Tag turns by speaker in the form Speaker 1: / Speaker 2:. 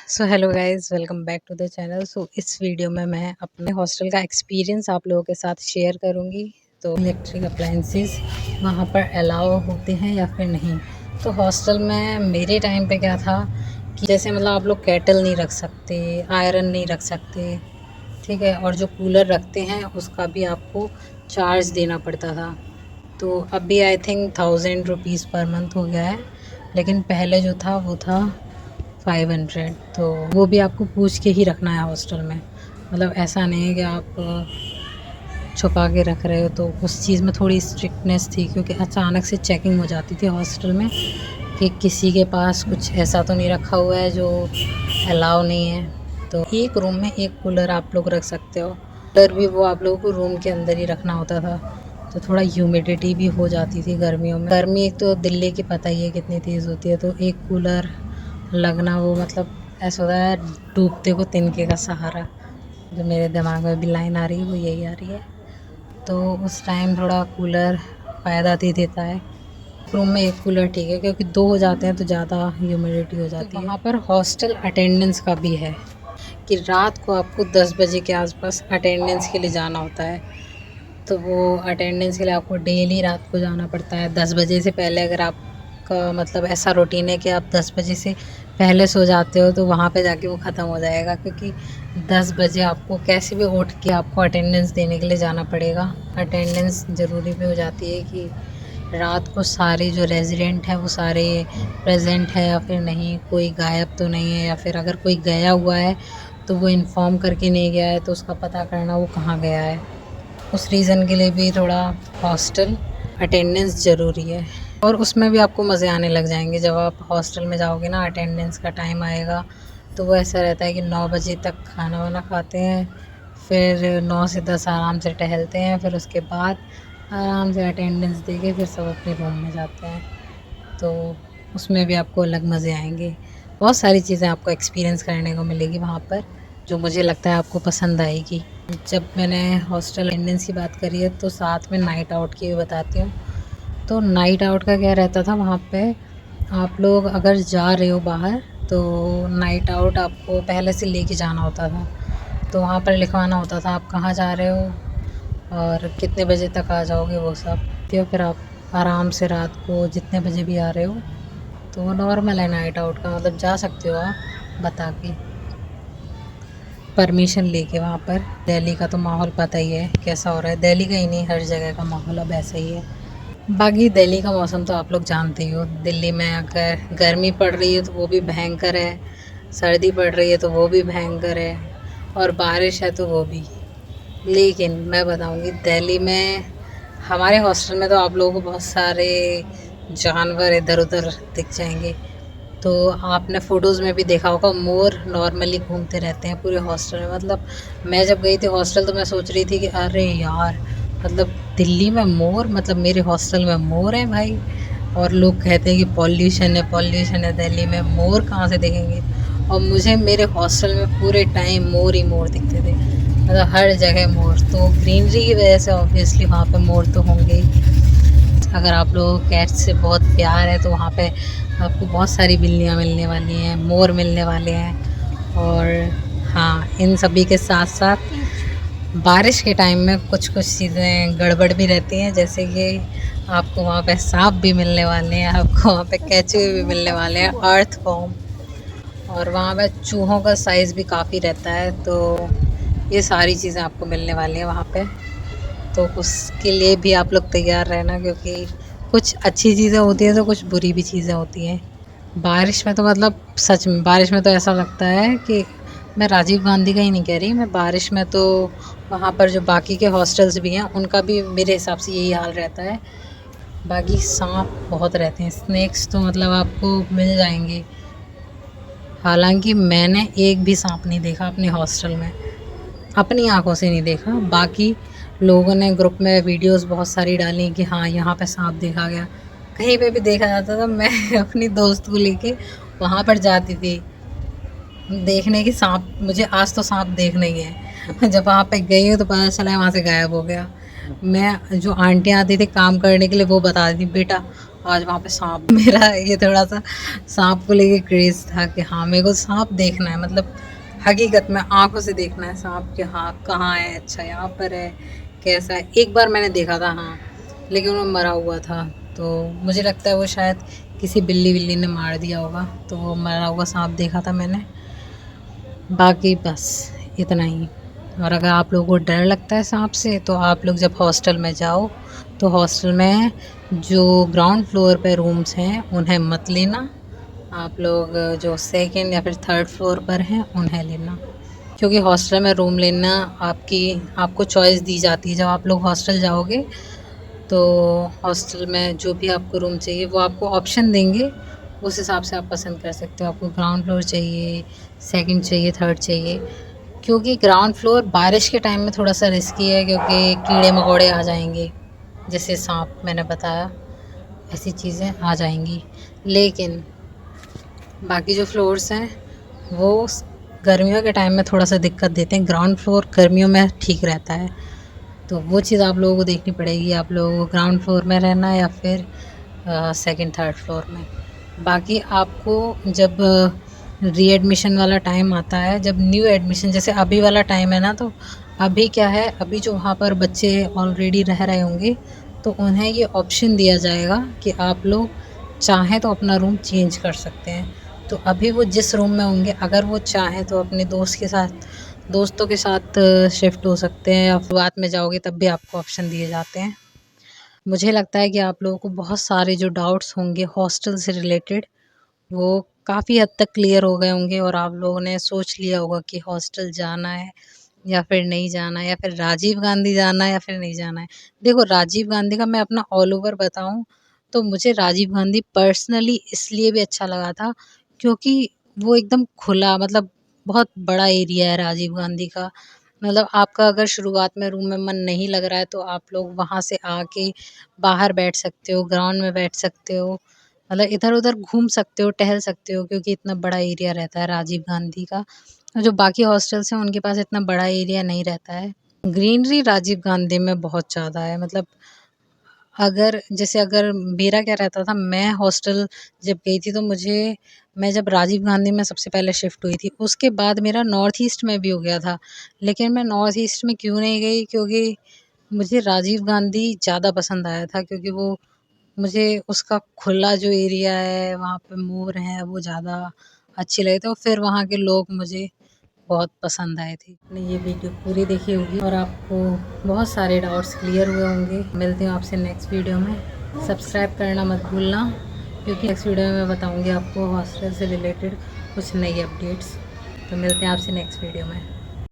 Speaker 1: So hello guys, welcome back to the channel. इस video में मैं अपने हॉस्टल का एक्सपीरियंस आप लोगों के साथ शेयर करूंगी। तो इलेक्ट्रिक अप्लायंसेस वहाँ पर अलाउ होते हैं या फिर नहीं। तो हॉस्टल में मेरे टाइम पे क्या था कि जैसे मतलब आप लोग केटल नहीं रख सकते, आयरन नहीं रख सकते, ठीक है। और जो कूलर रखते हैं उसका भी आपको चार्ज देना पड़ता था। तो अभी I think 1000 rupees per month हो गया है, लेकिन पहले जो था वो था 500। तो वो भी आपको पूछ के ही रखना है हॉस्टल में। मतलब ऐसा नहीं है कि आप छुपा के रख रहे हो। तो उस चीज़ में थोड़ी स्ट्रिक्टनेस थी, क्योंकि अचानक से चेकिंग हो जाती थी हॉस्टल में कि किसी के पास कुछ ऐसा तो नहीं रखा हुआ है जो अलाउ नहीं है। तो एक रूम में एक कूलर आप लोग रख सकते हो। कूलर भी वो आप लोगों को रूम के अंदर ही रखना होता था। तो थोड़ा ह्यूमिडिटी भी हो जाती थी गर्मियों में। गर्मी एक तो दिल्ली की पता ही है कितनी तेज़ होती है। तो एक कूलर लगना वो मतलब ऐसा होता है डूबते को तिनके का सहारा। जो मेरे दिमाग में भी लाइन आ रही है वो यही आ रही है। तो उस टाइम थोड़ा कूलर फ़ायदा दे देता है। रूम में एक कूलर ठीक है, क्योंकि दो हो जाते हैं तो ज़्यादा ह्यूमिडिटी हो जाती है। वहाँ पर हॉस्टल अटेंडेंस का भी है कि रात को आपको 10 बजे के आसपास अटेंडेंस के लिए जाना होता है। तो वो अटेंडेंस के लिए आपको डेली रात को जाना पड़ता है 10 बजे से पहले। अगर आपका मतलब ऐसा रूटीन है कि आप 10 बजे से पहले सो जाते हो तो वहाँ पे जाके वो ख़त्म हो जाएगा, क्योंकि 10 बजे आपको कैसे भी उठ के आपको अटेंडेंस देने के लिए जाना पड़ेगा। अटेंडेंस ज़रूरी भी हो जाती है कि रात को सारे जो रेजिडेंट हैं वो सारे प्रेजेंट है या फिर नहीं, कोई गायब तो नहीं है, या फिर अगर कोई गया हुआ है तो वो इन्फॉर्म करके नहीं गया है तो उसका पता करना वो कहाँ गया है। उस रीज़न के लिए भी थोड़ा हॉस्टल अटेंडेंस ज़रूरी है। और उसमें भी आपको मज़े आने लग जाएंगे जब आप हॉस्टल में जाओगे ना। अटेंडेंस का टाइम आएगा तो वो ऐसा रहता है कि 9 बजे तक खाना वाना खाते हैं, फिर 9 से 10 आराम से टहलते हैं, फिर उसके बाद आराम से अटेंडेंस दे के फिर सब अपने रूम में जाते हैं। तो उसमें भी आपको अलग मज़े आएंगे। बहुत सारी चीज़ें आपको एक्सपीरियंस करने को मिलेगी वहाँ पर, जो मुझे लगता है आपको पसंद आएगी। जब मैंने हॉस्टल अटेंडेंस की बात करी है तो साथ में नाइट आउट की भी बताती हूँ। तो नाइट आउट का क्या रहता था वहाँ पे, आप लोग अगर जा रहे हो बाहर तो नाइट आउट आपको पहले से लेके जाना होता था। तो वहाँ पर लिखवाना होता था आप कहाँ जा रहे हो और कितने बजे तक आ जाओगे वो सब। फिर आप आराम से रात को जितने बजे भी आ रहे हो तो वो नॉर्मल है नाइट आउट का। मतलब जा सकते हो आप बता के, परमिशन लेके। वहाँ पर दिल्ली का तो माहौल पता ही है कैसा हो रहा है। दिल्ली का ही नहीं, हर जगह का माहौल अब ऐसा ही है। बाकी दिल्ली का मौसम तो आप लोग जानते ही हो। दिल्ली में अगर गर्मी पड़ रही है तो वो भी भयंकर है, सर्दी पड़ रही है तो वो भी भयंकर है, और बारिश है तो वो भी। लेकिन मैं बताऊंगी दिल्ली में हमारे हॉस्टल में तो आप लोगों को बहुत सारे जानवर इधर उधर दिख जाएंगे। तो आपने फ़ोटोज़ में भी देखा होगा मोर नॉर्मली घूमते रहते हैं पूरे हॉस्टल में। मतलब मैं जब गई थी हॉस्टल तो मैं सोच रही थी कि अरे यार, मतलब दिल्ली में मोर, मतलब मेरे हॉस्टल में मोर है भाई। और लोग कहते हैं कि पॉल्यूशन है दिल्ली में, मोर कहाँ से देखेंगे। और मुझे मेरे हॉस्टल में पूरे टाइम मोर ही मोर दिखते थे। मतलब हर जगह मोर। तो ग्रीनरी की वजह से ऑब्वियसली वहाँ पे मोर तो होंगे ही। अगर आप लोगों को कैट से बहुत प्यार है तो वहाँ पे आपको बहुत सारी बिल्लियाँ मिलने वाली हैं, मोर मिलने वाले हैं। और हाँ, इन सभी के साथ साथ बारिश के टाइम में कुछ कुछ चीज़ें गड़बड़ भी रहती हैं, जैसे कि आपको वहाँ पे सांप भी मिलने वाले हैं, आपको वहाँ पे केंचुए भी मिलने वाले हैं, अर्थ फॉर्म। और वहाँ पे चूहों का साइज़ भी काफ़ी रहता है। तो ये सारी चीज़ें आपको मिलने वाली हैं वहाँ पे। तो उसके लिए भी आप लोग तैयार रहना, क्योंकि कुछ अच्छी चीज़ें होती हैं तो कुछ बुरी भी चीज़ें होती हैं। बारिश में तो मतलब सच में बारिश में तो ऐसा लगता है कि मैं राजीव गांधी का ही नहीं कह रही, मैं बारिश में तो वहाँ पर जो बाकी के हॉस्टल्स भी हैं उनका भी मेरे हिसाब से यही हाल रहता है। बाकी सांप बहुत रहते हैं, स्नेक्स तो मतलब आपको मिल जाएंगे। हालांकि मैंने एक भी सांप नहीं देखा अपने हॉस्टल में, अपनी आंखों से नहीं देखा। बाकी लोगों ने ग्रुप में वीडियोस बहुत सारी डाली कि हाँ यहाँ पे सांप देखा गया। कहीं पे भी देखा जाता था मैं अपनी दोस्त को लेके वहाँ पर जाती थी देखने की। सांप, मुझे आज तो सांप देखना ही है। जब वहाँ पे गई हूँ तो पता चला वहाँ से गायब हो गया। मैं जो आंटियाँ आती थी काम करने के लिए वो बता दी, बेटा आज वहाँ पे सांप मेरा ये थोड़ा सा सांप को लेके क्रेज़ था कि हाँ मेरे को सांप देखना है, मतलब हकीकत में आंखों से देखना है सांप कि हाँ कहाँ है, अच्छा यहाँ पर है, कैसा है। एक बार मैंने देखा था हाँ, लेकिन वो मरा हुआ था, तो मुझे लगता है वो शायद किसी बिल्ली विल्ली ने मार दिया होगा, तो वो मरा हुआ सांप देखा था मैंने। बाकी बस इतना ही। और अगर आप लोगों को डर लगता है सांप से तो आप लोग जब हॉस्टल में जाओ तो हॉस्टल में जो ग्राउंड फ्लोर पे रूम्स हैं उन्हें मत लेना, आप लोग जो सेकंड या फिर थर्ड फ्लोर पर हैं उन्हें लेना, क्योंकि हॉस्टल में रूम लेना आपको चॉइस दी जाती है। जब आप लोग हॉस्टल जाओगे तो हॉस्टल में जो भी आपको रूम चाहिए वो आपको ऑप्शन देंगे, उस हिसाब से आप पसंद कर सकते हो। आपको ग्राउंड फ्लोर चाहिए, सेकंड चाहिए, थर्ड चाहिए, क्योंकि ग्राउंड फ्लोर बारिश के टाइम में थोड़ा सा रिस्की है, क्योंकि कीड़े मकोड़े आ जाएंगे, जैसे सांप मैंने बताया, ऐसी चीज़ें आ जाएंगी। लेकिन बाकी जो फ्लोर्स हैं वो गर्मियों के टाइम में थोड़ा सा दिक्कत देते हैं, ग्राउंड फ्लोर गर्मियों में ठीक रहता है। तो वो चीज़ आप लोगों को देखनी पड़ेगी, आप लोगों को ग्राउंड फ्लोर में रहना है या फिर सेकंड थर्ड फ्लोर में। बाकी आपको जब रीएडमिशन वाला टाइम आता है, जब न्यू एडमिशन जैसे अभी वाला टाइम है ना, तो अभी क्या है, अभी जो वहाँ पर बच्चे ऑलरेडी रह रहे होंगे तो उन्हें ये ऑप्शन दिया जाएगा कि आप लोग चाहें तो अपना रूम चेंज कर सकते हैं। तो अभी वो जिस रूम में होंगे अगर वो चाहें तो अपने दोस्तों के साथ शिफ्ट हो सकते हैं, या शुरुआत में जाओगे तब भी आपको ऑप्शन दिए जाते हैं। मुझे लगता है कि आप लोगों को बहुत सारे जो डाउट्स होंगे हॉस्टल से रिलेटेड वो काफ़ी हद तक क्लियर हो गए होंगे, और आप लोगों ने सोच लिया होगा कि हॉस्टल जाना है या फिर नहीं जाना है, या फिर राजीव गांधी जाना है या फिर नहीं जाना है। देखो राजीव गांधी का मैं अपना ऑल ओवर बताऊं तो मुझे राजीव गांधी पर्सनली इसलिए भी अच्छा लगा था क्योंकि वो एकदम खुला, मतलब बहुत बड़ा एरिया है राजीव गांधी का। मतलब आपका अगर शुरुआत में रूम में मन नहीं लग रहा है तो आप लोग वहाँ से आके बाहर बैठ सकते हो, ग्राउंड में बैठ सकते हो, मतलब इधर-उधर घूम सकते हो, टहल सकते हो, क्योंकि इतना बड़ा एरिया रहता है राजीव गांधी का। और जो बाकी हॉस्टल्स हैं उनके पास इतना बड़ा एरिया नहीं रहता है। ग्रीनरी राजीव गांधी में बहुत ज़्यादा है, मतलब अगर मेरा क्या रहता था, मैं हॉस्टल जब गई थी तो मैं जब राजीव गांधी में सबसे पहले शिफ्ट हुई थी, उसके बाद मेरा नॉर्थ ईस्ट में भी हो गया था। लेकिन मैं नॉर्थ ईस्ट में क्यों नहीं गई, क्योंकि मुझे राजीव गांधी ज़्यादा पसंद आया था, क्योंकि वो मुझे उसका खुला जो एरिया है, वहाँ पे मोर हैं, वो ज़्यादा अच्छे लगे थे, और फिर वहाँ के लोग मुझे बहुत पसंद आए थे। आपने ये वीडियो पूरी देखी होगी और आपको बहुत सारे डाउट्स क्लियर हुए होंगे। मिलती हूँ आपसे नेक्स्ट वीडियो में। सब्सक्राइब करना मत भूलना, क्योंकि नेक्स्ट वीडियो में मैं बताऊँगी आपको हॉस्टल से रिलेटेड कुछ नई अपडेट्स। तो मिलते हैं आपसे नेक्स्ट वीडियो में।